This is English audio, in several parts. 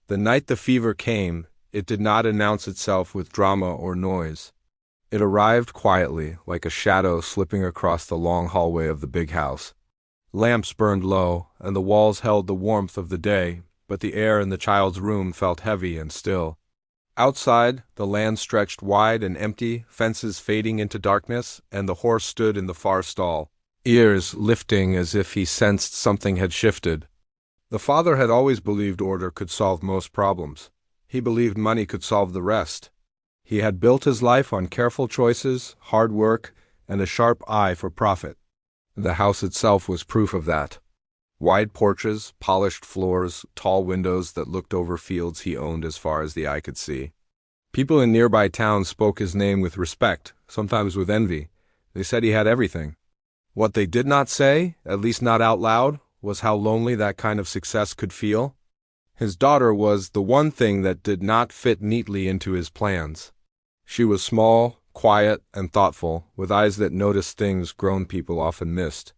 The night the fever came, it did not announce itself with drama or noise. It arrived quietly, like a shadow slipping across the long hallway of the big house. Lamps burned low, and the walls held the warmth of the day, but the air in the child's room felt heavy and still. Outside, the land stretched wide and empty, fences fading into darkness, and the horse stood in the far stall, ears lifting as if he sensed something had shifted. The father had always believed order could solve most problems. He believed money could solve the rest. He had built his life on careful choices, hard work, and a sharp eye for profit. The house itself was proof of that. Wide porches, polished floors, tall windows that looked over fields he owned as far as the eye could see. People in nearby towns spoke his name with respect, sometimes with envy. They said he had everything. What they did not say, at least not out loud, was how lonely that kind of success could feel. His daughter was the one thing that did not fit neatly into his plans. She was small, quiet, and thoughtful, with eyes that noticed things grown people often missed.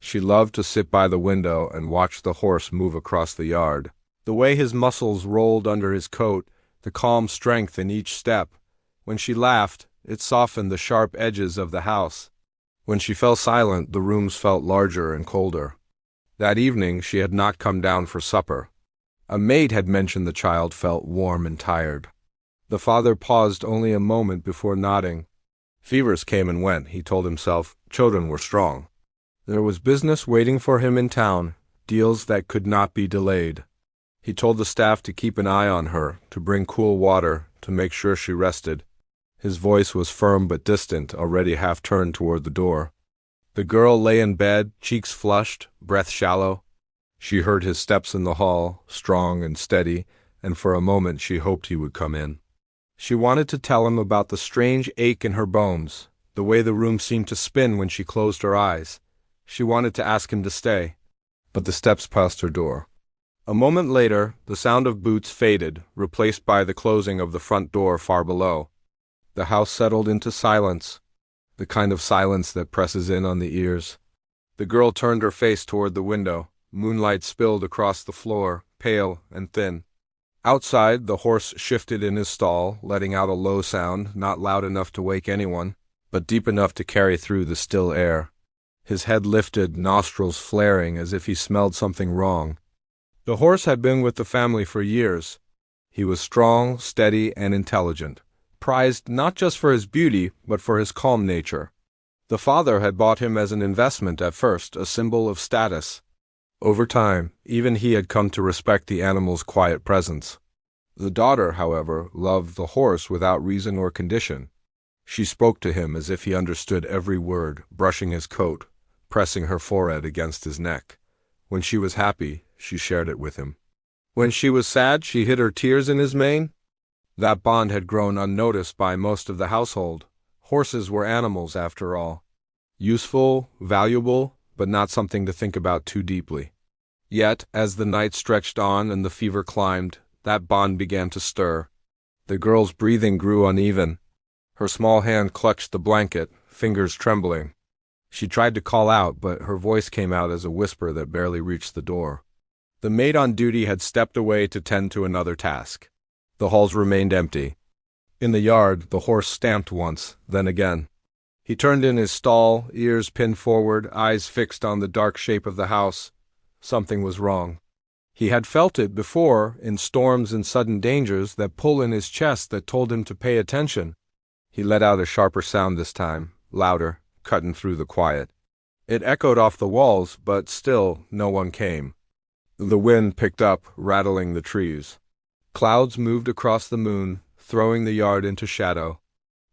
She loved to sit by the window and watch the horse move across the yard. The way his muscles rolled under his coat, the calm strength in each step. When she laughed, it softened the sharp edges of the house. When she fell silent, the rooms felt larger and colder. That evening, she had not come down for supper. A maid had mentioned the child felt warm and tired. The father paused only a moment before nodding. Fevers came and went, he told himself. Children were strong. There was business waiting for him in town, deals that could not be delayed. He told the staff to keep an eye on her, to bring cool water, to make sure she rested. His voice was firm but distant, already half turned toward the door. The girl lay in bed, cheeks flushed, breath shallow. She heard his steps in the hall, strong and steady, and for a moment she hoped he would come in. She wanted to tell him about the strange ache in her bones, the way the room seemed to spin when she closed her eyes. She wanted to ask him to stay, but the steps passed her door. A moment later, the sound of boots faded, replaced by the closing of the front door far below. The house settled into silence, the kind of silence that presses in on the ears. The girl turned her face toward the window. Moonlight spilled across the floor, pale and thin. Outside, the horse shifted in his stall, letting out a low sound, not loud enough to wake anyone, but deep enough to carry through the still air. His head lifted, nostrils flaring as if he smelled something wrong. The horse had been with the family for years. He was strong, steady, and intelligent, prized not just for his beauty, but for his calm nature. The father had bought him as an investment at first, a symbol of status. Over time, even he had come to respect the animal's quiet presence. The daughter, however, loved the horse without reason or condition. She spoke to him as if he understood every word, brushing his coat, pressing her forehead against his neck. When she was happy, she shared it with him. When she was sad, she hid her tears in his mane. That bond had grown unnoticed by most of the household. Horses were animals, after all. Useful, valuable, but not something to think about too deeply. Yet, as the night stretched on and the fever climbed, that bond began to stir. The girl's breathing grew uneven. Her small hand clutched the blanket, fingers trembling. She tried to call out, but her voice came out as a whisper that barely reached the door. The maid on duty had stepped away to tend to another task. The halls remained empty. In the yard, the horse stamped once, then again. He turned in his stall, ears pinned forward, eyes fixed on the dark shape of the house. Something was wrong. He had felt it before, in storms and sudden dangers, that pull in his chest that told him to pay attention. He let out a sharper sound this time, louder, cutting through the quiet. It echoed off the walls, but still no one came. The wind picked up, rattling the trees. Clouds moved across the moon, throwing the yard into shadow.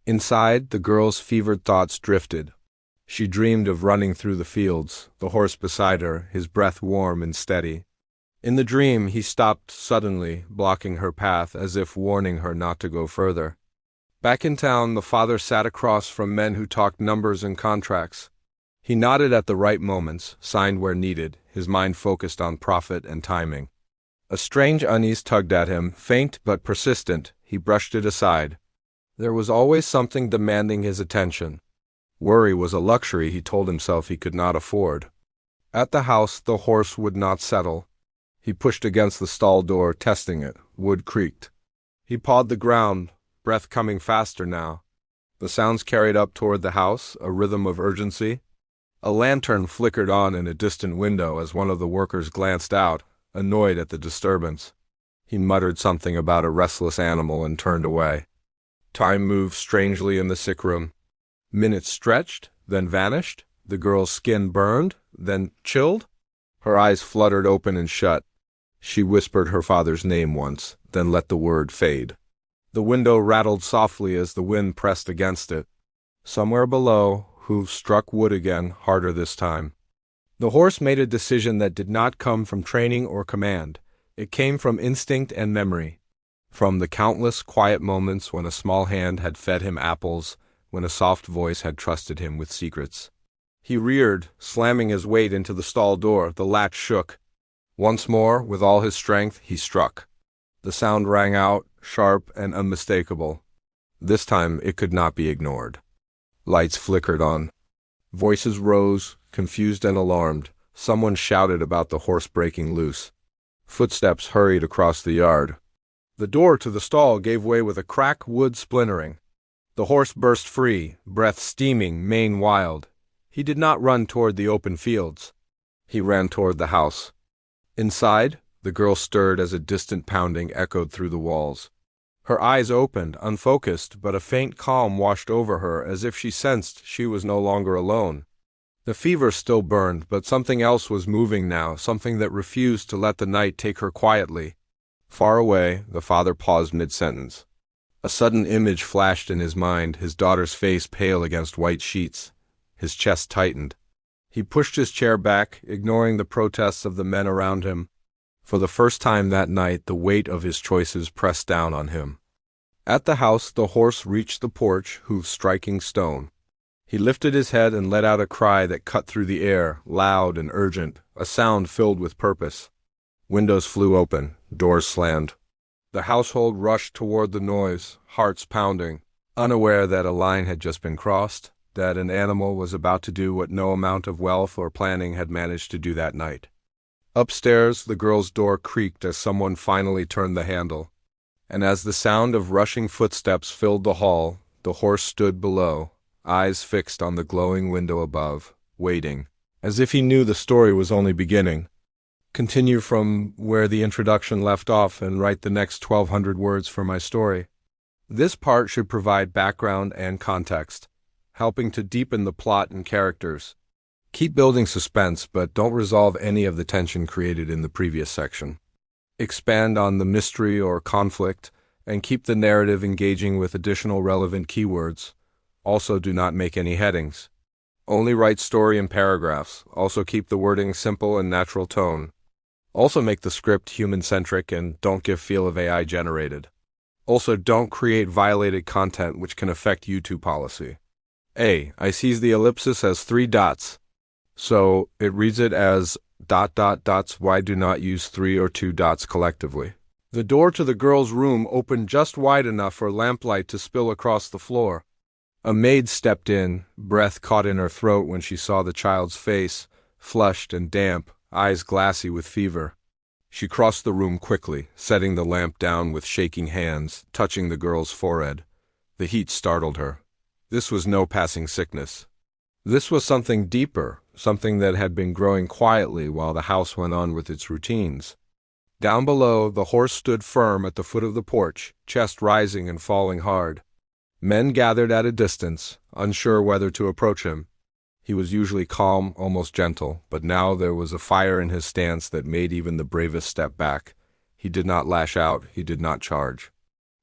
Inside, the girl's fevered thoughts drifted. She dreamed of running through the fields, the horse beside her, his breath warm and steady. In the dream, he stopped suddenly, blocking her path as if warning her not to go further. Back in town, the father sat across from men who talked numbers and contracts. He nodded at the right moments, signed where needed, his mind focused on profit and timing. A strange unease tugged at him, faint but persistent. He brushed it aside. There was always something demanding his attention. Worry was a luxury he told himself he could not afford. At the house, the horse would not settle. He pushed against the stall door, testing it. Wood creaked. He pawed the ground, breath coming faster now. The sounds carried up toward the house, a rhythm of urgency. A lantern flickered on in a distant window as one of the workers glanced out, annoyed at the disturbance. He muttered something about a restless animal and turned away. Time moved strangely in the sick room. Minutes stretched, then vanished. The girl's skin burned, then chilled. Her eyes fluttered open and shut. She whispered her father's name once, then let the word fade. The window rattled softly as the wind pressed against it. Somewhere below, hooves struck wood again, harder this time. The horse made a decision that did not come from training or command. It came from instinct and memory. From the countless quiet moments when a small hand had fed him apples, when a soft voice had trusted him with secrets. He reared, slamming his weight into the stall door. The latch shook. Once more, with all his strength, he struck. The sound rang out, sharp and unmistakable. This time it could not be ignored. Lights flickered on. Voices rose, confused and alarmed. Someone shouted about the horse breaking loose. Footsteps hurried across the yard. The door to the stall gave way with a crack, wood splintering. The horse burst free, breath steaming, mane wild. He did not run toward the open fields. He ran toward the house. Inside, the girl stirred as a distant pounding echoed through the walls. Her eyes opened, unfocused, but a faint calm washed over her as if she sensed she was no longer alone. The fever still burned, but something else was moving now, something that refused to let the night take her quietly. Far away, the father paused mid-sentence. A sudden image flashed in his mind, his daughter's face pale against white sheets. His chest tightened. He pushed his chair back, ignoring the protests of the men around him. For the first time that night, the weight of his choices pressed down on him. At the house, the horse reached the porch, hooves striking stone. He lifted his head and let out a cry that cut through the air, loud and urgent, a sound filled with purpose. Windows flew open, doors slammed. The household rushed toward the noise, hearts pounding, unaware that a line had just been crossed, that an animal was about to do what no amount of wealth or planning had managed to do that night. Upstairs, the girl's door creaked as someone finally turned the handle. And as the sound of rushing footsteps filled the hall, the horse stood below, eyes fixed on the glowing window above, waiting, as if he knew the story was only beginning. Continue from where the introduction left off and write the next 1,200 words for my story. This part should provide background and context, helping to deepen the plot and characters. Keep building suspense, but don't resolve any of the tension created in the previous section. Expand on the mystery or conflict, and keep the narrative engaging with additional relevant keywords. Also, do not make any headings. Only write story in paragraphs. Also, keep the wording simple and natural tone. Also, make the script human-centric and don't give feel of AI generated. Also, don't create violated content which can affect YouTube policy. I sees the ellipsis as 3 dots. So, it reads it as ... Why do not use 3 or 2 dots collectively? The door to the girl's room opened just wide enough for lamplight to spill across the floor. A maid stepped in, breath caught in her throat when she saw the child's face, flushed and damp, eyes glassy with fever. She crossed the room quickly, setting the lamp down with shaking hands, touching the girl's forehead. The heat startled her. This was no passing sickness. This was something deeper, something that had been growing quietly while the house went on with its routines. Down below, the horse stood firm at the foot of the porch, chest rising and falling hard. Men gathered at a distance, unsure whether to approach him. He was usually calm, almost gentle, but now there was a fire in his stance that made even the bravest step back. He did not lash out, he did not charge.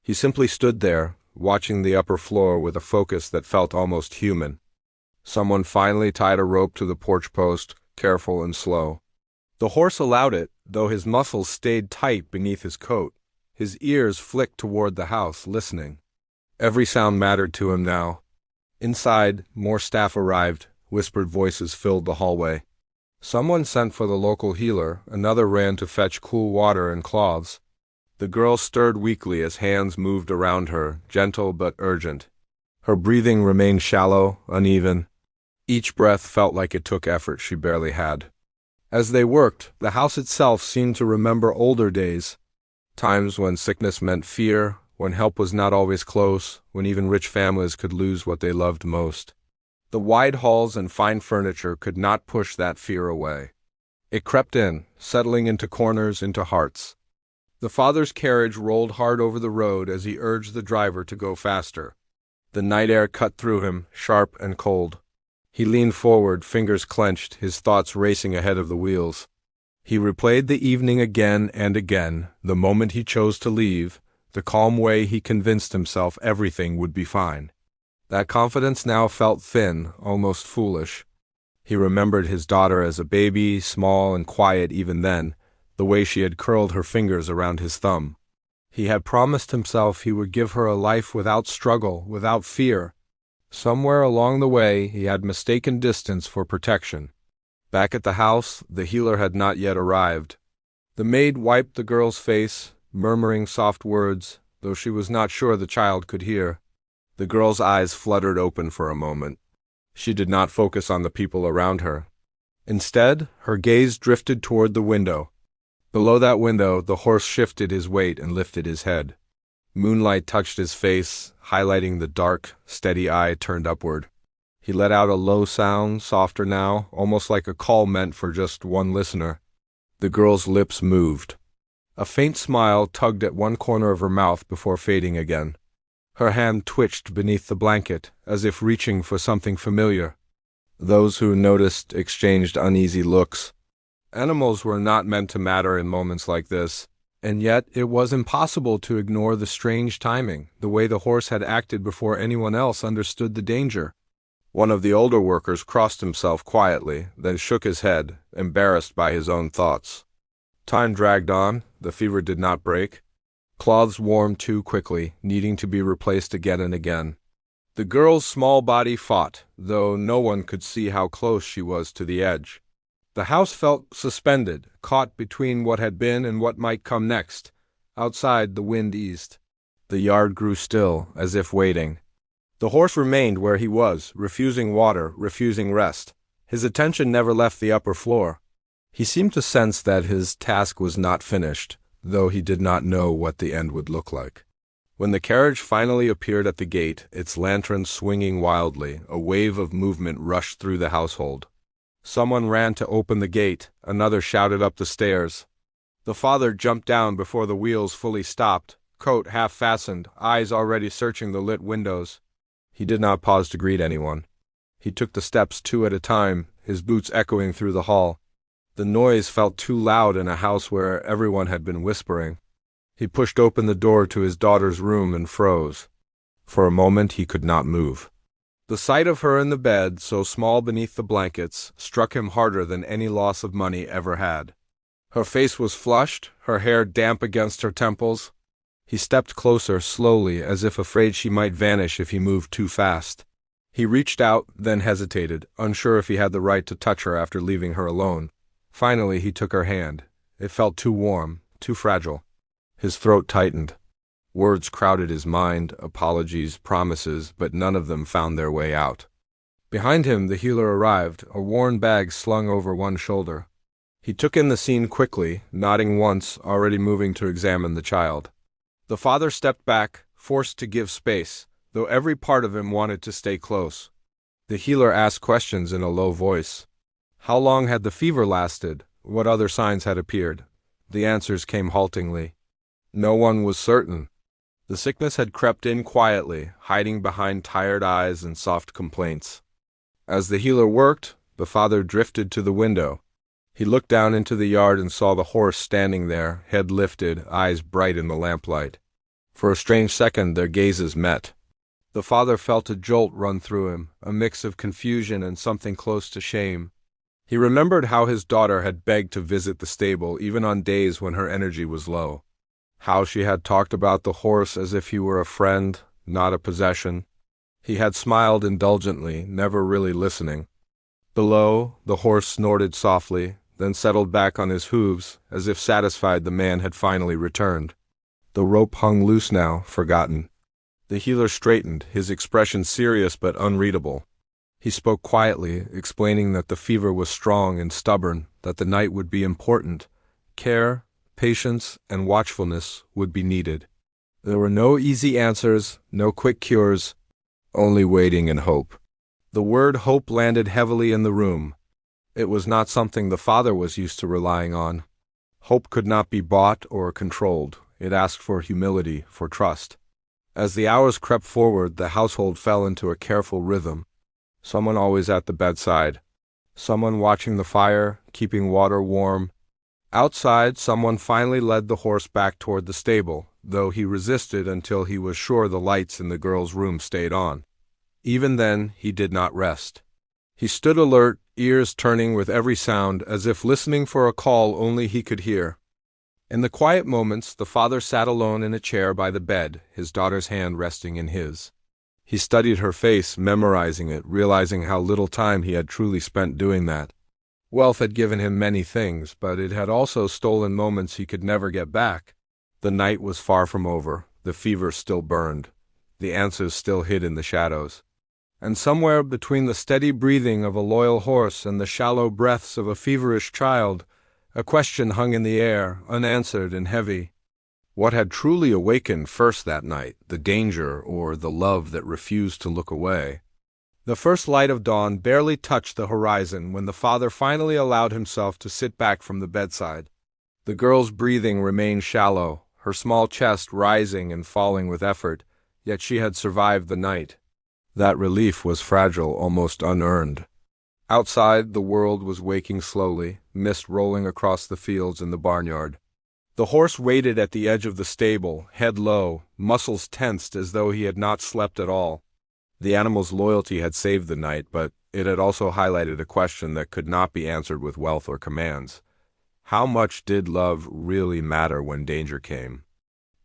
He simply stood there, watching the upper floor with a focus that felt almost human. Someone finally tied a rope to the porch post, careful and slow. The horse allowed it, though his muscles stayed tight beneath his coat. His ears flicked toward the house, listening. Every sound mattered to him now. Inside, more staff arrived. Whispered voices filled the hallway. Someone sent for the local healer, another ran to fetch cool water and cloths. The girl stirred weakly as hands moved around her, gentle but urgent. Her breathing remained shallow, uneven. Each breath felt like it took effort she barely had. As they worked, the house itself seemed to remember older days, times when sickness meant fear, when help was not always close, when even rich families could lose what they loved most. The wide halls and fine furniture could not push that fear away. It crept in, settling into corners, into hearts. The father's carriage rolled hard over the road as he urged the driver to go faster. The night air cut through him, sharp and cold. He leaned forward, fingers clenched, his thoughts racing ahead of the wheels. He replayed the evening again and again, the moment he chose to leave, the calm way he convinced himself everything would be fine. That confidence now felt thin, almost foolish. He remembered his daughter as a baby, small and quiet even then, the way she had curled her fingers around his thumb. He had promised himself he would give her a life without struggle, without fear. Somewhere along the way, he had mistaken distance for protection. Back at the house, the healer had not yet arrived. The maid wiped the girl's face, murmuring soft words, though she was not sure the child could hear. The girl's eyes fluttered open for a moment. She did not focus on the people around her. Instead, her gaze drifted toward the window. Below that window, the horse shifted his weight and lifted his head. Moonlight touched his face, highlighting the dark, steady eye turned upward. He let out a low sound, softer now, almost like a call meant for just one listener. The girl's lips moved. A faint smile tugged at one corner of her mouth before fading again. Her hand twitched beneath the blanket, as if reaching for something familiar. Those who noticed exchanged uneasy looks. Animals were not meant to matter in moments like this. And yet it was impossible to ignore the strange timing, the way the horse had acted before anyone else understood the danger. One of the older workers crossed himself quietly, then shook his head, embarrassed by his own thoughts. Time dragged on, the fever did not break. Cloths warmed too quickly, needing to be replaced again and again. The girl's small body fought, though no one could see how close she was to the edge. The house felt suspended, caught between what had been and what might come next. Outside, the wind eased. The yard grew still, as if waiting. The horse remained where he was, refusing water, refusing rest. His attention never left the upper floor. He seemed to sense that his task was not finished, though he did not know what the end would look like. When the carriage finally appeared at the gate, its lantern swinging wildly, a wave of movement rushed through the household. Someone ran to open the gate, another shouted up the stairs. The father jumped down before the wheels fully stopped, coat half fastened, eyes already searching the lit windows. He did not pause to greet anyone. He took the steps 2 at a time, his boots echoing through the hall. The noise felt too loud in a house where everyone had been whispering. He pushed open the door to his daughter's room and froze. For a moment he could not move. The sight of her in the bed, so small beneath the blankets, struck him harder than any loss of money ever had. Her face was flushed, her hair damp against her temples. He stepped closer, slowly, as if afraid she might vanish if he moved too fast. He reached out, then hesitated, unsure if he had the right to touch her after leaving her alone. Finally, he took her hand. It felt too warm, too fragile. His throat tightened. Words crowded his mind, apologies, promises, but none of them found their way out. Behind him, the healer arrived, a worn bag slung over one shoulder. He took in the scene quickly, nodding once, already moving to examine the child. The father stepped back, forced to give space, though every part of him wanted to stay close. The healer asked questions in a low voice. How long had the fever lasted? What other signs had appeared? The answers came haltingly. No one was certain. The sickness had crept in quietly, hiding behind tired eyes and soft complaints. As the healer worked, the father drifted to the window. He looked down into the yard and saw the horse standing there, head lifted, eyes bright in the lamplight. For a strange second their gazes met. The father felt a jolt run through him, a mix of confusion and something close to shame. He remembered how his daughter had begged to visit the stable even on days when her energy was low. How she had talked about the horse as if he were a friend, not a possession. He had smiled indulgently, never really listening. Below, the horse snorted softly, then settled back on his hooves, as if satisfied the man had finally returned. The rope hung loose now, forgotten. The healer straightened, his expression serious but unreadable. He spoke quietly, explaining that the fever was strong and stubborn, that the night would be important. Care, patience, and watchfulness would be needed. There were no easy answers, no quick cures, only waiting and hope. The word hope landed heavily in the room. It was not something the father was used to relying on. Hope could not be bought or controlled. It asked for humility, for trust. As the hours crept forward, the household fell into a careful rhythm. Someone always at the bedside. Someone watching the fire, keeping water warm. Outside, someone finally led the horse back toward the stable, though he resisted until he was sure the lights in the girl's room stayed on. Even then, he did not rest. He stood alert, ears turning with every sound, as if listening for a call only he could hear. In the quiet moments, the father sat alone in a chair by the bed, his daughter's hand resting in his. He studied her face, memorizing it, realizing how little time he had truly spent doing that. Wealth had given him many things, but it had also stolen moments he could never get back. The night was far from over. The fever still burned. The answers still hid in the shadows. And somewhere between the steady breathing of a loyal horse and the shallow breaths of a feverish child, a question hung in the air, unanswered and heavy. What had truly awakened first that night, the danger or the love that refused to look away? The first light of dawn barely touched the horizon when the father finally allowed himself to sit back from the bedside. The girl's breathing remained shallow, her small chest rising and falling with effort, yet she had survived the night. That relief was fragile, almost unearned. Outside, the world was waking slowly, mist rolling across the fields and the barnyard. The horse waited at the edge of the stable, head low, muscles tensed as though he had not slept at all. The animal's loyalty had saved the night, but it had also highlighted a question that could not be answered with wealth or commands. How much did love really matter when danger came?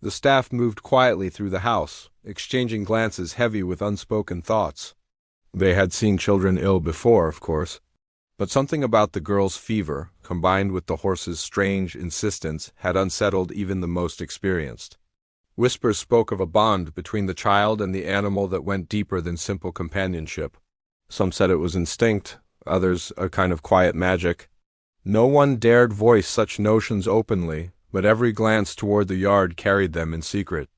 The staff moved quietly through the house, exchanging glances heavy with unspoken thoughts. They had seen children ill before, of course, but something about the girl's fever, combined with the horse's strange insistence, had unsettled even the most experienced. Whispers spoke of a bond between the child and the animal that went deeper than simple companionship. Some said it was instinct, others a kind of quiet magic. No one dared voice such notions openly, but every glance toward the yard carried them in secret.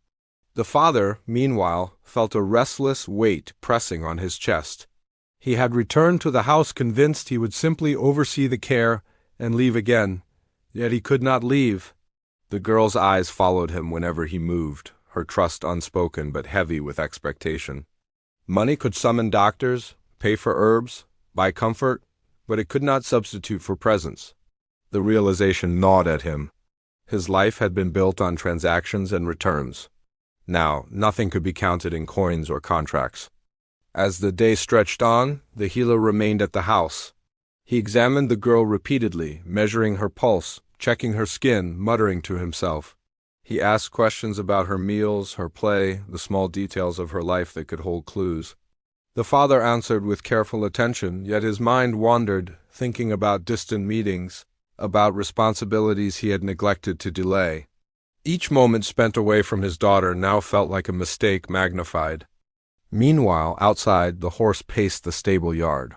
The father, meanwhile, felt a restless weight pressing on his chest. He had returned to the house convinced he would simply oversee the care and leave again, yet he could not leave. The girl's eyes followed him whenever he moved, her trust unspoken but heavy with expectation. Money could summon doctors, pay for herbs, buy comfort, but it could not substitute for presence. The realization gnawed at him. His life had been built on transactions and returns. Now, nothing could be counted in coins or contracts. As the day stretched on, the healer remained at the house. He examined the girl repeatedly, measuring her pulse, checking her skin, muttering to himself. He asked questions about her meals, her play, the small details of her life that could hold clues. The father answered with careful attention, yet his mind wandered, thinking about distant meetings, about responsibilities he had neglected to delay. Each moment spent away from his daughter now felt like a mistake magnified. Meanwhile, outside, the horse paced the stable yard.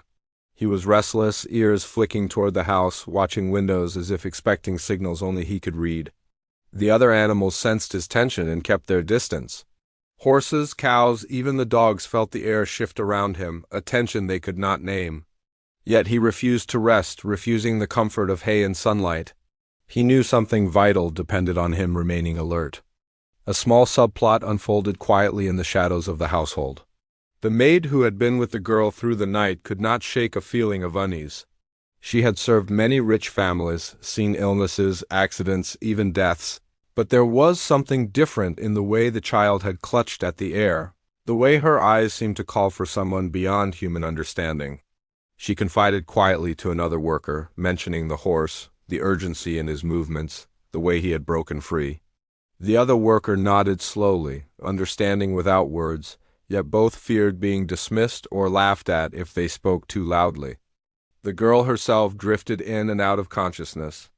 He was restless, ears flicking toward the house, watching windows as if expecting signals only he could read. The other animals sensed his tension and kept their distance. Horses, cows, even the dogs felt the air shift around him, a tension they could not name. Yet he refused to rest, refusing the comfort of hay and sunlight. He knew something vital depended on him remaining alert. A small subplot unfolded quietly in the shadows of the household. The maid who had been with the girl through the night could not shake a feeling of unease. She had served many rich families, seen illnesses, accidents, even deaths, but there was something different in the way the child had clutched at the air, the way her eyes seemed to call for someone beyond human understanding. She confided quietly to another worker, mentioning the horse, the urgency in his movements, the way he had broken free. The other worker nodded slowly, understanding without words, yet both feared being dismissed or laughed at if they spoke too loudly. The girl herself drifted in and out of consciousness.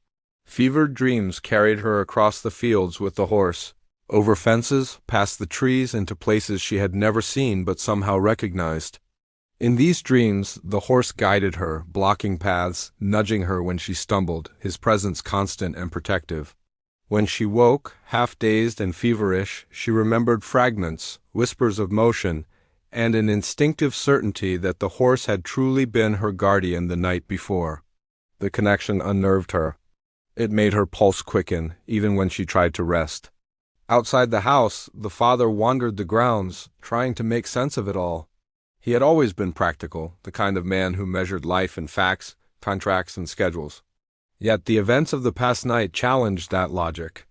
Fevered dreams carried her across the fields with the horse, over fences, past the trees, into places she had never seen but somehow recognized. In these dreams, the horse guided her, blocking paths, nudging her when she stumbled, his presence constant and protective. When she woke, half-dazed and feverish, she remembered fragments, whispers of motion, and an instinctive certainty that the horse had truly been her guardian the night before. The connection unnerved her. It made her pulse quicken, even when she tried to rest. Outside the house, the father wandered the grounds, trying to make sense of it all. He had always been practical, the kind of man who measured life in facts, contracts, and schedules. Yet the events of the past night challenged that logic.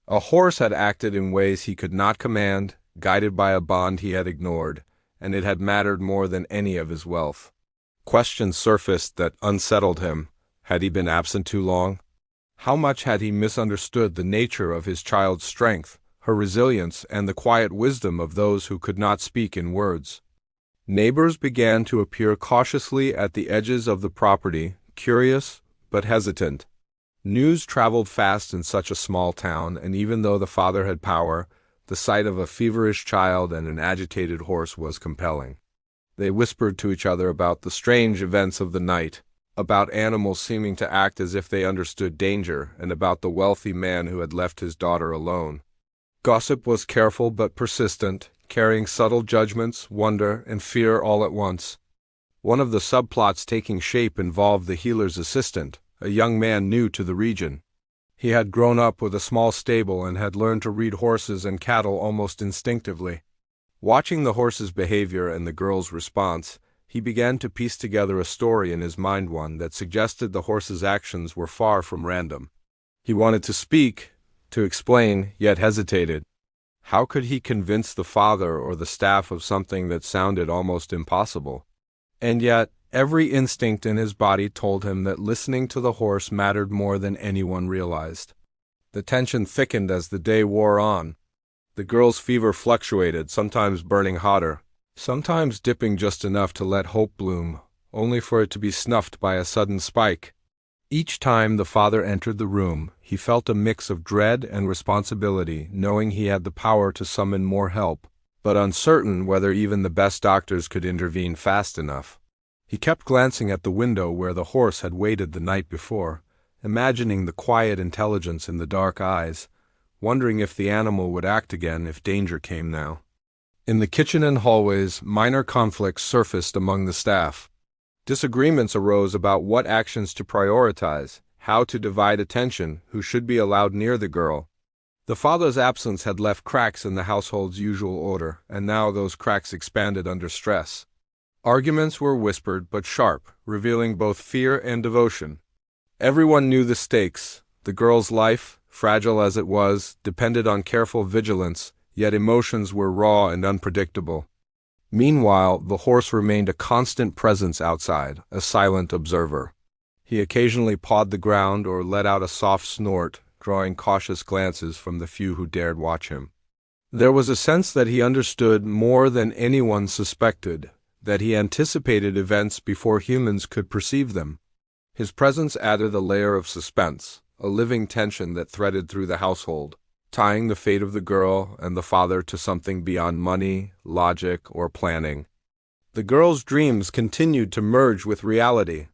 A horse had acted in ways he could not command, guided by a bond he had ignored, and it had mattered more than any of his wealth. Questions surfaced that unsettled him. Had he been absent too long? How much had he misunderstood the nature of his child's strength, her resilience, and the quiet wisdom of those who could not speak in words? Neighbors began to appear cautiously at the edges of the property, curious but hesitant. News traveled fast in such a small town, and even though the father had power, the sight of a feverish child and an agitated horse was compelling. They whispered to each other about the strange events of the night, about animals seeming to act as if they understood danger, and about the wealthy man who had left his daughter alone. Gossip was careful but persistent, carrying subtle judgments, wonder, and fear all at once. One of the subplots taking shape involved the healer's assistant, a young man new to the region. He had grown up with a small stable and had learned to read horses and cattle almost instinctively. Watching the horse's behavior and the girl's response, he began to piece together a story in his mind, one that suggested the horse's actions were far from random. He wanted to speak, to explain, yet hesitated. How could he convince the father or the staff of something that sounded almost impossible? And yet, every instinct in his body told him that listening to the horse mattered more than anyone realized. The tension thickened as the day wore on. The girl's fever fluctuated, sometimes burning hotter, sometimes dipping just enough to let hope bloom, only for it to be snuffed by a sudden spike. Each time the father entered the room, he felt a mix of dread and responsibility, knowing he had the power to summon more help, but uncertain whether even the best doctors could intervene fast enough. He kept glancing at the window where the horse had waited the night before, imagining the quiet intelligence in the dark eyes, wondering if the animal would act again if danger came now. In the kitchen and hallways, minor conflicts surfaced among the staff. Disagreements arose about what actions to prioritize, how to divide attention, who should be allowed near the girl. The father's absence had left cracks in the household's usual order, and now those cracks expanded under stress. Arguments were whispered but sharp, revealing both fear and devotion. Everyone knew the stakes. The girl's life, fragile as it was, depended on careful vigilance, yet emotions were raw and unpredictable. Meanwhile, the horse remained a constant presence outside, a silent observer. He occasionally pawed the ground or let out a soft snort, drawing cautious glances from the few who dared watch him. There was a sense that he understood more than anyone suspected, that he anticipated events before humans could perceive them. His presence added a layer of suspense, a living tension that threaded through the household, tying the fate of the girl and the father to something beyond money, logic, or planning. The girl's dreams continued to merge with reality.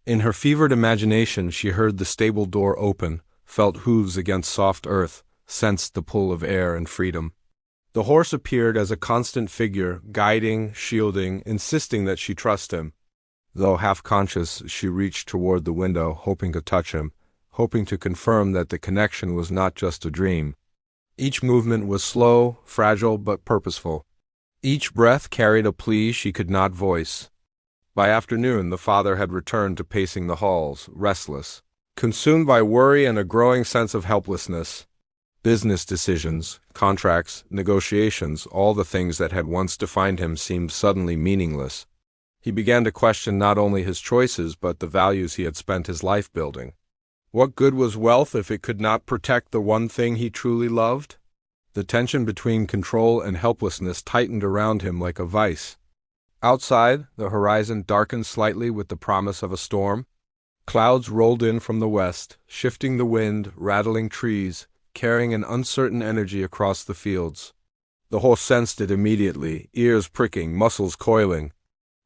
In her fevered imagination, she heard the stable door open, felt hooves against soft earth, sensed the pull of air and freedom. The horse appeared as a constant figure, guiding, shielding, insisting that she trust him. Though half-conscious, she reached toward the window, hoping to touch him, hoping to confirm that the connection was not just a dream. Each movement was slow, fragile, but purposeful. Each breath carried a plea she could not voice. By afternoon, the father had returned to pacing the halls, restless, consumed by worry and a growing sense of helplessness. Business decisions, contracts, negotiations, all the things that had once defined him seemed suddenly meaningless. He began to question not only his choices but the values he had spent his life building. What good was wealth if it could not protect the one thing he truly loved? The tension between control and helplessness tightened around him like a vice. Outside, the horizon darkened slightly with the promise of a storm. Clouds rolled in from the west, shifting the wind, rattling trees, carrying an uncertain energy across the fields. The horse sensed it immediately, ears pricking, muscles coiling.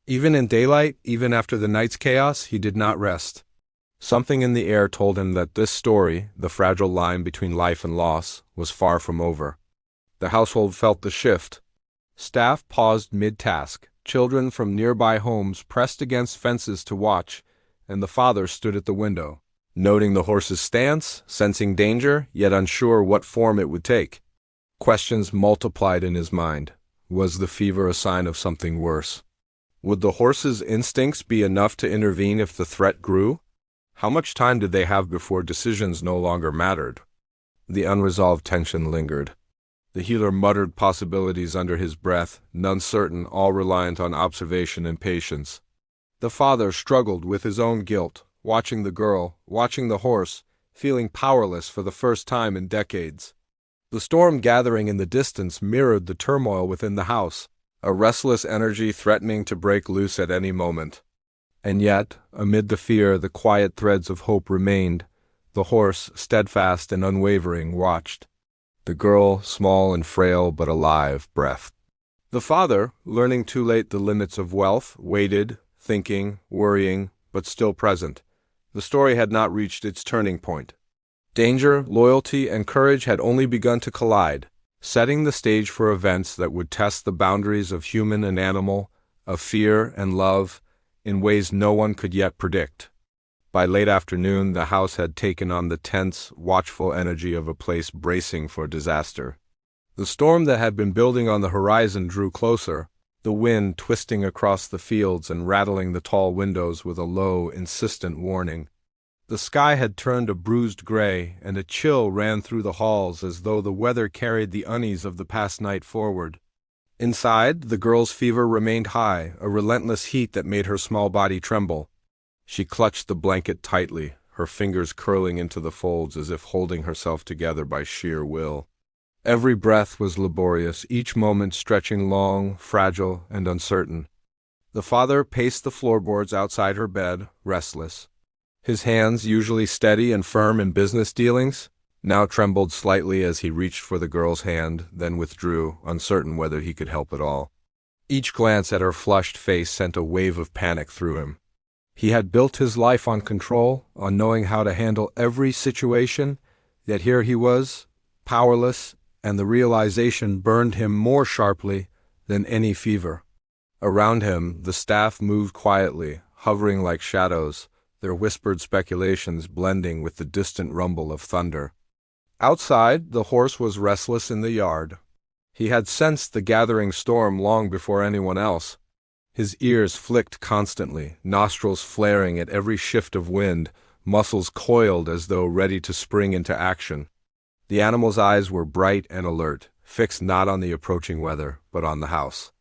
Even in daylight, even after the night's chaos, he did not rest. Something in the air told him that this story, the fragile line between life and loss, was far from over. The household felt the shift. Staff paused mid-task. Children from nearby homes pressed against fences to watch, and the father stood at the window, noting the horse's stance, sensing danger, yet unsure what form it would take. Questions multiplied in his mind. Was the fever a sign of something worse? Would the horse's instincts be enough to intervene if the threat grew? How much time did they have before decisions no longer mattered? The unresolved tension lingered. The healer muttered possibilities under his breath, none certain, all reliant on observation and patience. The father struggled with his own guilt, watching the girl, watching the horse, feeling powerless for the first time in decades. The storm gathering in the distance mirrored the turmoil within the house, a restless energy threatening to break loose at any moment. And yet, amid the fear, the quiet threads of hope remained. The horse, steadfast and unwavering, watched. The girl, small and frail but alive, breathed. The father, learning too late the limits of wealth, waited, thinking, worrying, but still present. The story had not reached its turning point. Danger, loyalty, and courage had only begun to collide, setting the stage for events that would test the boundaries of human and animal, of fear and love, in ways no one could yet predict. By late afternoon, the house had taken on the tense, watchful energy of a place bracing for disaster. The storm that had been building on the horizon drew closer, the wind twisting across the fields and rattling the tall windows with a low, insistent warning. The sky had turned a bruised gray, and a chill ran through the halls as though the weather carried the unease of the past night forward. Inside, the girl's fever remained high, a relentless heat that made her small body tremble. She clutched the blanket tightly, her fingers curling into the folds as if holding herself together by sheer will. Every breath was laborious, each moment stretching long, fragile, and uncertain. The father paced the floorboards outside her bed, restless. His hands, usually steady and firm in business dealings, now trembled slightly as he reached for the girl's hand, then withdrew, uncertain whether he could help at all. Each glance at her flushed face sent a wave of panic through him. He had built his life on control, on knowing how to handle every situation, yet here he was, powerless, and the realization burned him more sharply than any fever. Around him, the staff moved quietly, hovering like shadows, their whispered speculations blending with the distant rumble of thunder. Outside, the horse was restless in the yard. He had sensed the gathering storm long before anyone else. His ears flicked constantly, nostrils flaring at every shift of wind, muscles coiled as though ready to spring into action. The animal's eyes were bright and alert, fixed not on the approaching weather, but on the house.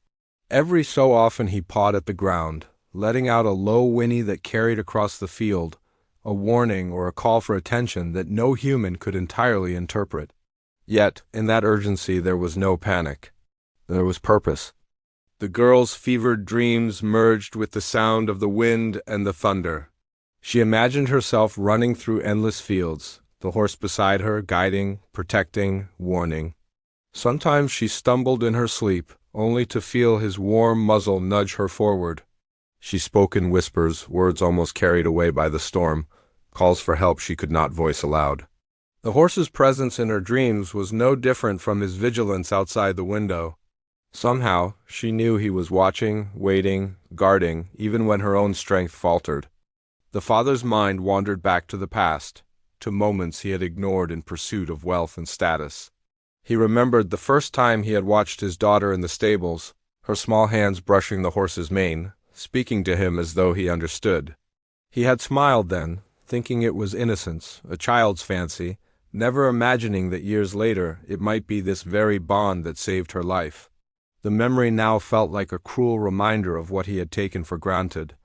Every so often he pawed at the ground, letting out a low whinny that carried across the field, a warning or a call for attention that no human could entirely interpret. Yet, in that urgency there was no panic. There was purpose. The girl's fevered dreams merged with the sound of the wind and the thunder. She imagined herself running through endless fields, the horse beside her, guiding, protecting, warning. Sometimes she stumbled in her sleep, only to feel his warm muzzle nudge her forward. She spoke in whispers, words almost carried away by the storm, calls for help she could not voice aloud. The horse's presence in her dreams was no different from his vigilance outside the window. Somehow, she knew he was watching, waiting, guarding, even when her own strength faltered. The father's mind wandered back to the past, to moments he had ignored in pursuit of wealth and status. He remembered the first time he had watched his daughter in the stables, her small hands brushing the horse's mane, speaking to him as though he understood. He had smiled then, thinking it was innocence, a child's fancy, never imagining that years later it might be this very bond that saved her life. The memory now felt like a cruel reminder of what he had taken for granted,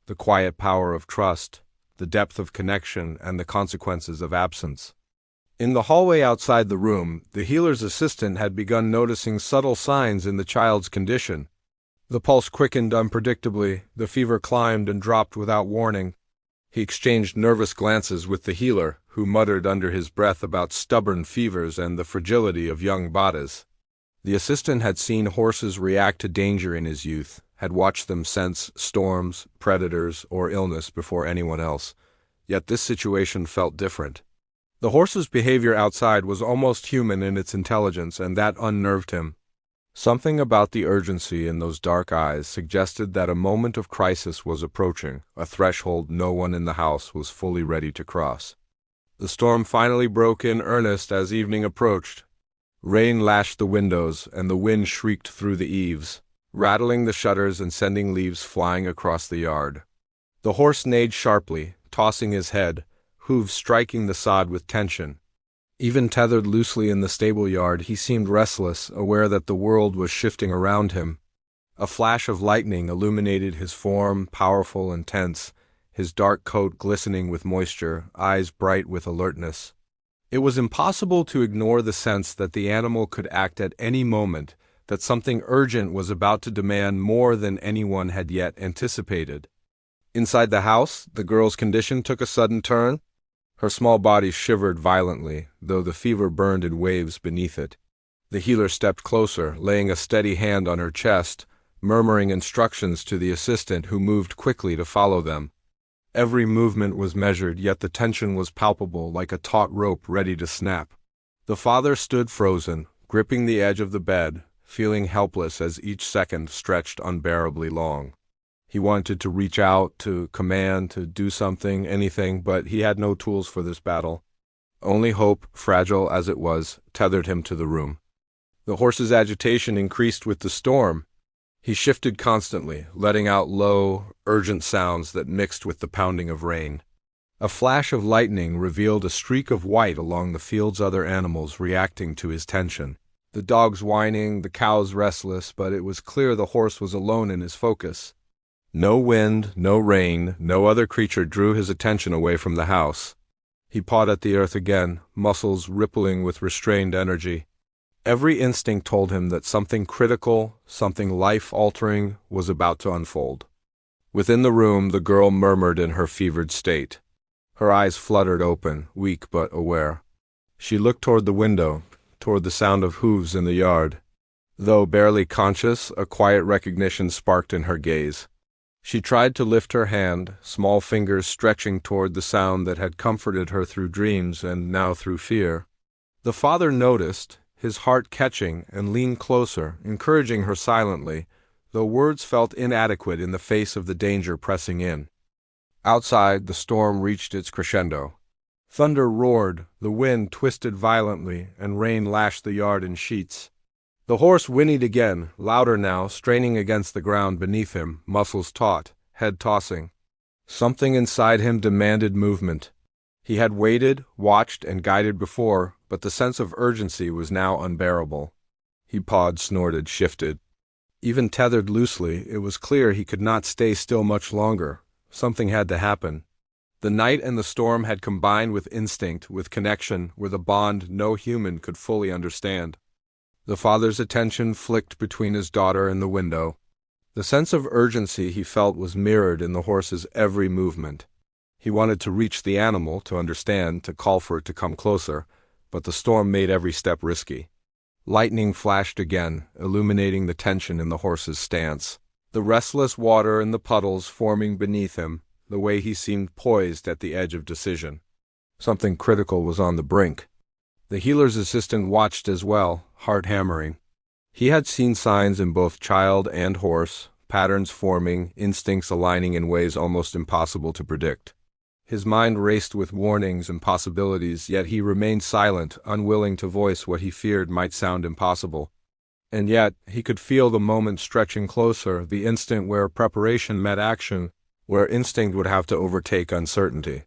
the quiet power of trust, the depth of connection, and the consequences of absence. In the hallway outside the room, the healer's assistant had begun noticing subtle signs in the child's condition. The pulse quickened unpredictably, the fever climbed and dropped without warning. He exchanged nervous glances with the healer, who muttered under his breath about stubborn fevers and the fragility of young bodies. The assistant had seen horses react to danger in his youth, had watched them sense storms, predators, or illness before anyone else. Yet this situation felt different. The horse's behavior outside was almost human in its intelligence, and that unnerved him. Something about the urgency in those dark eyes suggested that a moment of crisis was approaching, a threshold no one in the house was fully ready to cross. The storm finally broke in earnest as evening approached. Rain lashed the windows, and the wind shrieked through the eaves, rattling the shutters and sending leaves flying across the yard. The horse neighed sharply, tossing his head, hooves striking the sod with tension. Even tethered loosely in the stable yard, he seemed restless, aware that the world was shifting around him. A flash of lightning illuminated his form, powerful and tense, his dark coat glistening with moisture, eyes bright with alertness. It was impossible to ignore the sense that the animal could act at any moment, that something urgent was about to demand more than anyone had yet anticipated. Inside the house, the girl's condition took a sudden turn. Her small body shivered violently, though the fever burned in waves beneath it. The healer stepped closer, laying a steady hand on her chest, murmuring instructions to the assistant who moved quickly to follow them. Every movement was measured, yet the tension was palpable, like a taut rope ready to snap. The father stood frozen, gripping the edge of the bed, feeling helpless as each second stretched unbearably long. He wanted to reach out, to command, to do something, anything, but he had no tools for this battle. Only hope, fragile as it was, tethered him to the room. The horse's agitation increased with the storm. He shifted constantly, letting out low, urgent sounds that mixed with the pounding of rain. A flash of lightning revealed a streak of white along the field's other animals reacting to his tension. The dogs whining, the cows restless, but it was clear the horse was alone in his focus. No wind, no rain, no other creature drew his attention away from the house. He pawed at the earth again, muscles rippling with restrained energy. Every instinct told him that something critical, something life-altering, was about to unfold. Within the room, the girl murmured in her fevered state. Her eyes fluttered open, weak but aware. She looked toward the window, toward the sound of hooves in the yard. Though barely conscious, a quiet recognition sparked in her gaze. She tried to lift her hand, small fingers stretching toward the sound that had comforted her through dreams and now through fear. The father noticed, his heart catching, and leaned closer, encouraging her silently, though words felt inadequate in the face of the danger pressing in. Outside, the storm reached its crescendo. Thunder roared, the wind twisted violently, and rain lashed the yard in sheets. The horse whinnied again, louder now, straining against the ground beneath him, muscles taut, head tossing. Something inside him demanded movement. He had waited, watched, and guided before, but the sense of urgency was now unbearable. He pawed, snorted, shifted. Even tethered loosely, it was clear he could not stay still much longer. Something had to happen. The night and the storm had combined with instinct, with connection, with a bond no human could fully understand. The father's attention flicked between his daughter and the window. The sense of urgency he felt was mirrored in the horse's every movement. He wanted to reach the animal, to understand, to call for it to come closer, but the storm made every step risky. Lightning flashed again, illuminating the tension in the horse's stance. The restless water and the puddles forming beneath him, the way he seemed poised at the edge of decision. Something critical was on the brink. The healer's assistant watched as well, heart hammering. He had seen signs in both child and horse, patterns forming, instincts aligning in ways almost impossible to predict. His mind raced with warnings and possibilities, yet he remained silent, unwilling to voice what he feared might sound impossible. And yet, he could feel the moment stretching closer, the instant where preparation met action, where instinct would have to overtake uncertainty.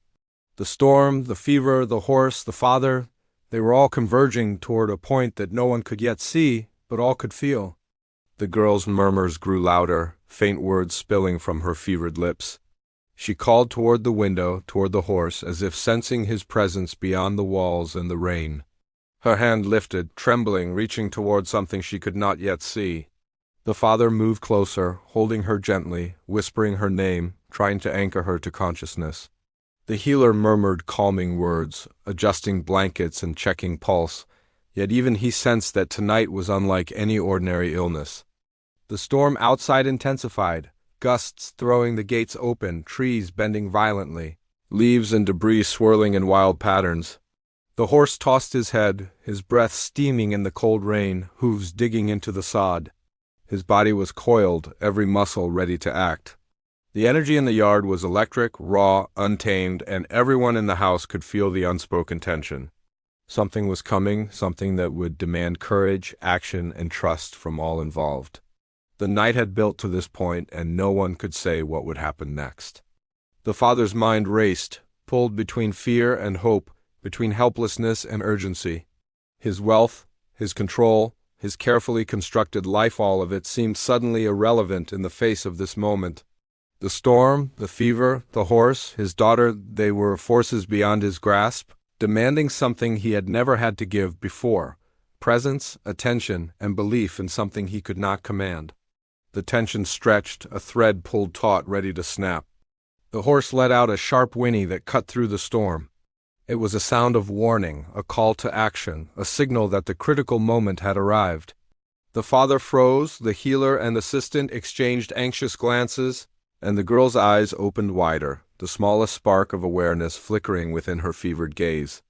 The storm, the fever, the horse, the father, they were all converging toward a point that no one could yet see, but all could feel. The girl's murmurs grew louder, faint words spilling from her fevered lips. She called toward the window, toward the horse, as if sensing his presence beyond the walls and the rain. Her hand lifted, trembling, reaching toward something she could not yet see. The father moved closer, holding her gently, whispering her name, trying to anchor her to consciousness. The healer murmured calming words, adjusting blankets and checking pulse, yet even he sensed that tonight was unlike any ordinary illness. The storm outside intensified, gusts throwing the gates open, trees bending violently, leaves and debris swirling in wild patterns. The horse tossed his head, his breath steaming in the cold rain, hooves digging into the sod. His body was coiled, every muscle ready to act. The energy in the yard was electric, raw, untamed, and everyone in the house could feel the unspoken tension. Something was coming, something that would demand courage, action, and trust from all involved. The night had built to this point, and no one could say what would happen next. The father's mind raced, pulled between fear and hope, between helplessness and urgency. His wealth, his control, his carefully constructed life, all of it seemed suddenly irrelevant in the face of this moment. The storm, the fever, the horse, his daughter, they were forces beyond his grasp, demanding something he had never had to give before: presence, attention, and belief in something he could not command. The tension stretched, a thread pulled taut, ready to snap. The horse let out a sharp whinny that cut through the storm. It was a sound of warning, a call to action, a signal that the critical moment had arrived. The father froze, the healer and assistant exchanged anxious glances, and the girl's eyes opened wider, the smallest spark of awareness flickering within her fevered gaze.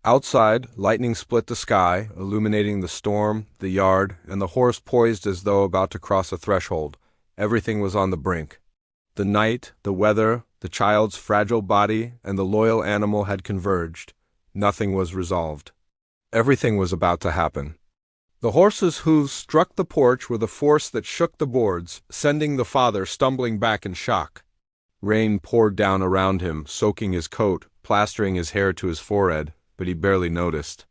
Outside, lightning split the sky, illuminating the storm, the yard, and the horse poised as though about to cross a threshold. Everything was on the brink. The night, the weather, the child's fragile body, and the loyal animal had converged. Nothing was resolved. Everything was about to happen. The horse's hooves struck the porch with a force that shook the boards, sending the father stumbling back in shock. Rain poured down around him, soaking his coat, plastering his hair to his forehead, but he barely noticed.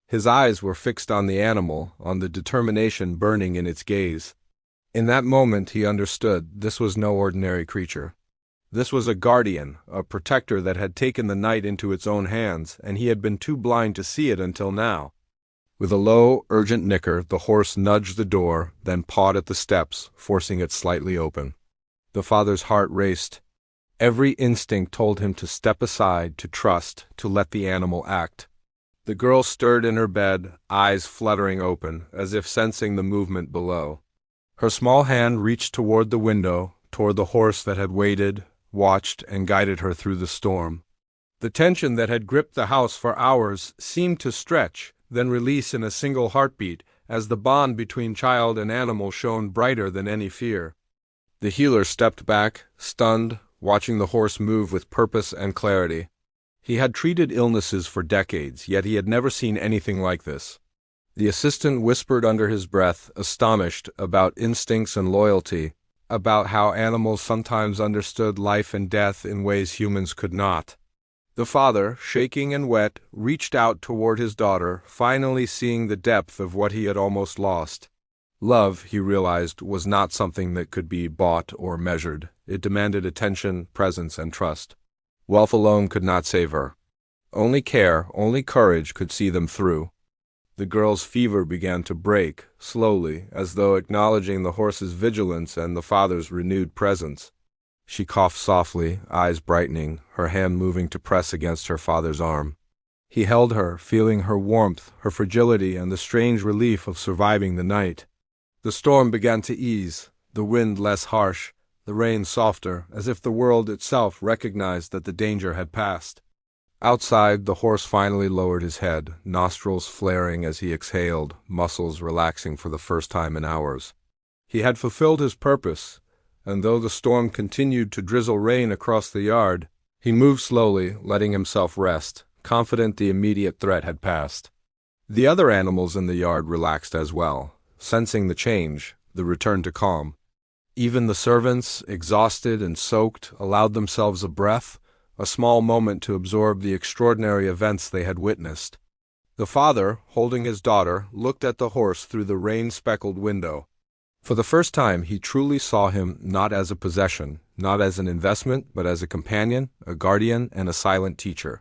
His eyes were fixed on the animal, on the determination burning in its gaze. In that moment he understood this was no ordinary creature. This was a guardian, a protector that had taken the night into its own hands, and he had been too blind to see it until now. With a low, urgent nicker, the horse nudged the door, then pawed at the steps, forcing it slightly open. The father's heart raced. Every instinct told him to step aside, to trust, to let the animal act. The girl stirred in her bed, eyes fluttering open, as if sensing the movement below. Her small hand reached toward the window, toward the horse that had waited, watched, and guided her through the storm. The tension that had gripped the house for hours seemed to stretch, then release in a single heartbeat, as the bond between child and animal shone brighter than any fear. The healer stepped back, stunned, watching the horse move with purpose and clarity. He had treated illnesses for decades, yet he had never seen anything like this. The assistant whispered under his breath, astonished, about instincts and loyalty, about how animals sometimes understood life and death in ways humans could not. The father, shaking and wet, reached out toward his daughter, finally seeing the depth of what he had almost lost. Love, he realized, was not something that could be bought or measured. It demanded attention, presence, and trust. Wealth alone could not save her. Only care, only courage could see them through. The girl's fever began to break, slowly, as though acknowledging the horse's vigilance and the father's renewed presence. She coughed softly, eyes brightening, her hand moving to press against her father's arm. He held her, feeling her warmth, her fragility, and the strange relief of surviving the night. The storm began to ease, the wind less harsh, the rain softer, as if the world itself recognized that the danger had passed. Outside, the horse finally lowered his head, nostrils flaring as he exhaled, muscles relaxing for the first time in hours. He had fulfilled his purpose, and though the storm continued to drizzle rain across the yard, he moved slowly, letting himself rest, confident the immediate threat had passed. The other animals in the yard relaxed as well, sensing the change, the return to calm. Even the servants, exhausted and soaked, allowed themselves a breath, a small moment to absorb the extraordinary events they had witnessed. The father, holding his daughter, looked at the horse through the rain-speckled window. For the first time he truly saw him not as a possession, not as an investment, but as a companion, a guardian, and a silent teacher.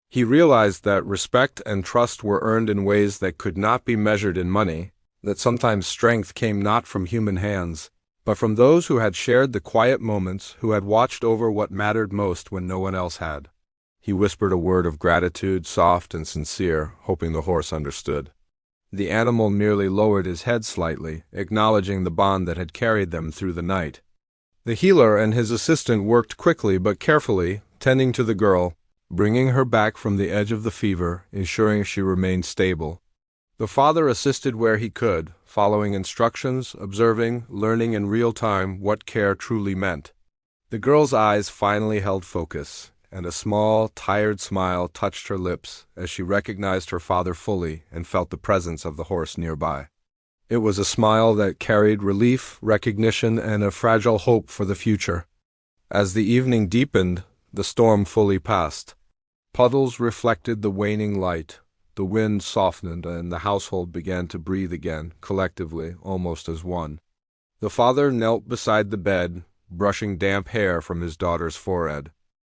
He realized that respect and trust were earned in ways that could not be measured in money, that sometimes strength came not from human hands, but from those who had shared the quiet moments, who had watched over what mattered most when no one else had. He whispered a word of gratitude, soft and sincere, hoping the horse understood. The animal merely lowered his head slightly, acknowledging the bond that had carried them through the night. The healer and his assistant worked quickly but carefully, tending to the girl, bringing her back from the edge of the fever, ensuring she remained stable. The father assisted where he could, following instructions, observing, learning in real time what care truly meant. The girl's eyes finally held focus, and a small, tired smile touched her lips as she recognized her father fully and felt the presence of the horse nearby. It was a smile that carried relief, recognition, and a fragile hope for the future. As the evening deepened, the storm fully passed. Puddles reflected the waning light, the wind softened, and the household began to breathe again, collectively, almost as one. The father knelt beside the bed, brushing damp hair from his daughter's forehead.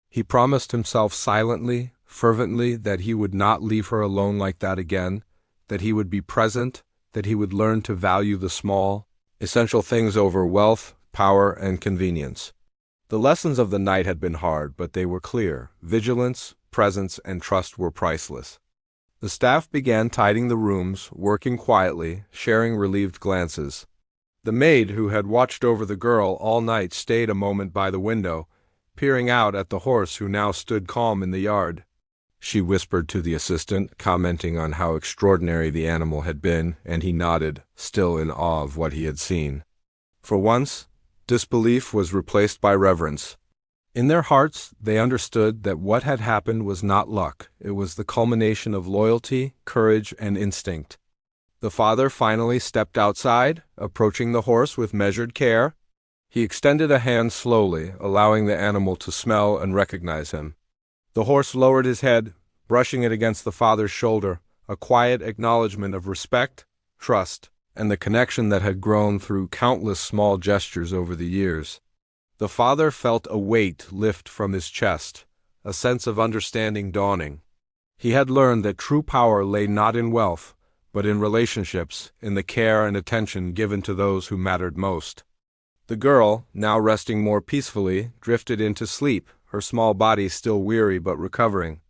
He promised himself silently, fervently, that he would not leave her alone like that again, that he would be present, that he would learn to value the small, essential things over wealth, power, and convenience. The lessons of the night had been hard, but they were clear. Vigilance, presence, and trust were priceless. The staff began tidying the rooms, working quietly, sharing relieved glances. The maid who had watched over the girl all night stayed a moment by the window, peering out at the horse who now stood calm in the yard. She whispered to the assistant, commenting on how extraordinary the animal had been, and he nodded, still in awe of what he had seen. For once, disbelief was replaced by reverence. In their hearts, they understood that what had happened was not luck. It was the culmination of loyalty, courage, and instinct. The father finally stepped outside, approaching the horse with measured care. He extended a hand slowly, allowing the animal to smell and recognize him. The horse lowered his head, brushing it against the father's shoulder, a quiet acknowledgement of respect, trust, and the connection that had grown through countless small gestures over the years. The father felt a weight lift from his chest, a sense of understanding dawning. He had learned that true power lay not in wealth, but in relationships, in the care and attention given to those who mattered most. The girl, now resting more peacefully, drifted into sleep, her small body still weary but recovering.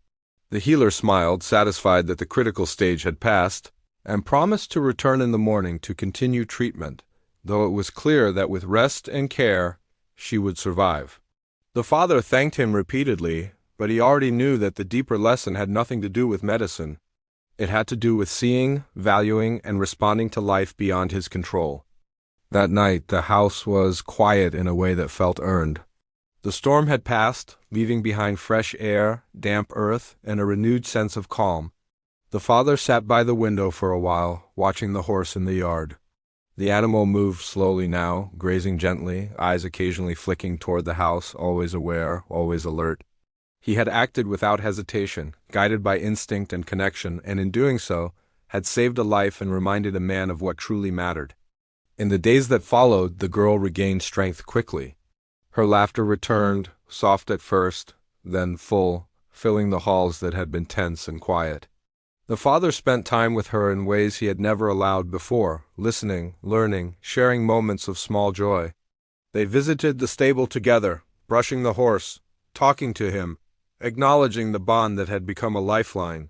The healer smiled, satisfied that the critical stage had passed, and promised to return in the morning to continue treatment, though it was clear that with rest and care, she would survive. The father thanked him repeatedly, but he already knew that the deeper lesson had nothing to do with medicine. It had to do with seeing, valuing, and responding to life beyond his control. That night, the house was quiet in a way that felt earned. The storm had passed, leaving behind fresh air, damp earth, and a renewed sense of calm. The father sat by the window for a while, watching the horse in the yard. The animal moved slowly now, grazing gently, eyes occasionally flicking toward the house, always aware, always alert. He had acted without hesitation, guided by instinct and connection, and in doing so, had saved a life and reminded a man of what truly mattered. In the days that followed, the girl regained strength quickly. Her laughter returned, soft at first, then full, filling the halls that had been tense and quiet. The father spent time with her in ways he had never allowed before, listening, learning, sharing moments of small joy. They visited the stable together, brushing the horse, talking to him, acknowledging the bond that had become a lifeline.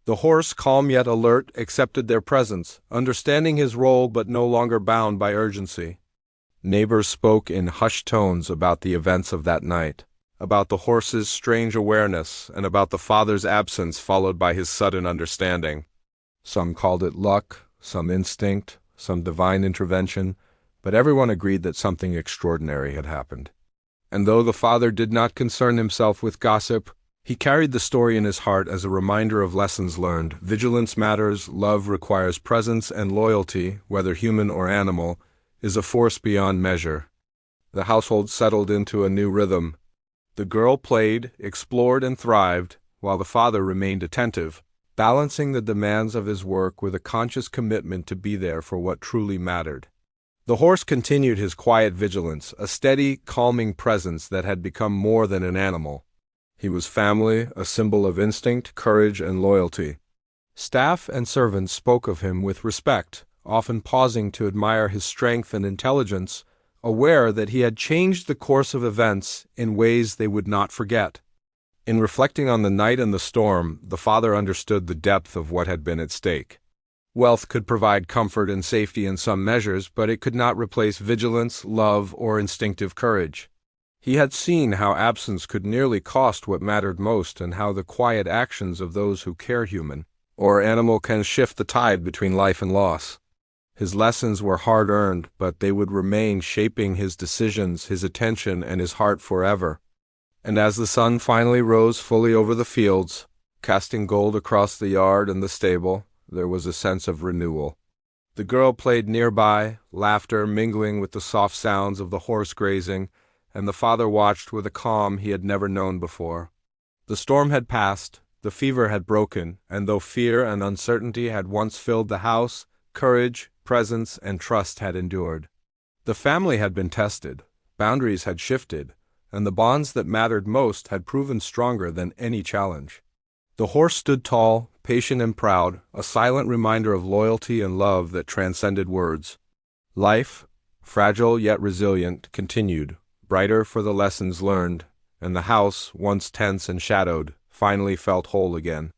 The horse, calm yet alert, accepted their presence, understanding his role but no longer bound by urgency. Neighbors spoke in hushed tones about the events of that night, about the horse's strange awareness, and about the father's absence followed by his sudden understanding. Some called it luck, some instinct, some divine intervention, but everyone agreed that something extraordinary had happened. And though the father did not concern himself with gossip, he carried the story in his heart as a reminder of lessons learned. Vigilance matters, love requires presence, and loyalty, whether human or animal, is a force beyond measure. The household settled into a new rhythm. The girl played, explored, and thrived, while the father remained attentive, balancing the demands of his work with a conscious commitment to be there for what truly mattered. The horse continued his quiet vigilance, a steady, calming presence that had become more than an animal. He was family, a symbol of instinct, courage, and loyalty. Staff and servants spoke of him with respect, often pausing to admire his strength and intelligence, aware that he had changed the course of events in ways they would not forget. In reflecting on the night and the storm, the father understood the depth of what had been at stake. Wealth could provide comfort and safety in some measures, but it could not replace vigilance, love, or instinctive courage. He had seen how absence could nearly cost what mattered most, and how the quiet actions of those who care human or animal can shift the tide between life and loss. His lessons were hard-earned, but they would remain, shaping his decisions, his attention, and his heart forever. And as the sun finally rose fully over the fields, casting gold across the yard and the stable, there was a sense of renewal. The girl played nearby, laughter mingling with the soft sounds of the horse grazing, and the father watched with a calm he had never known before. The storm had passed, the fever had broken, and though fear and uncertainty had once filled the house, courage, presence, and trust had endured. The family had been tested, boundaries had shifted, and the bonds that mattered most had proven stronger than any challenge. The horse stood tall, patient and proud, a silent reminder of loyalty and love that transcended words. Life, fragile yet resilient, continued, brighter for the lessons learned, and the house, once tense and shadowed, finally felt whole again.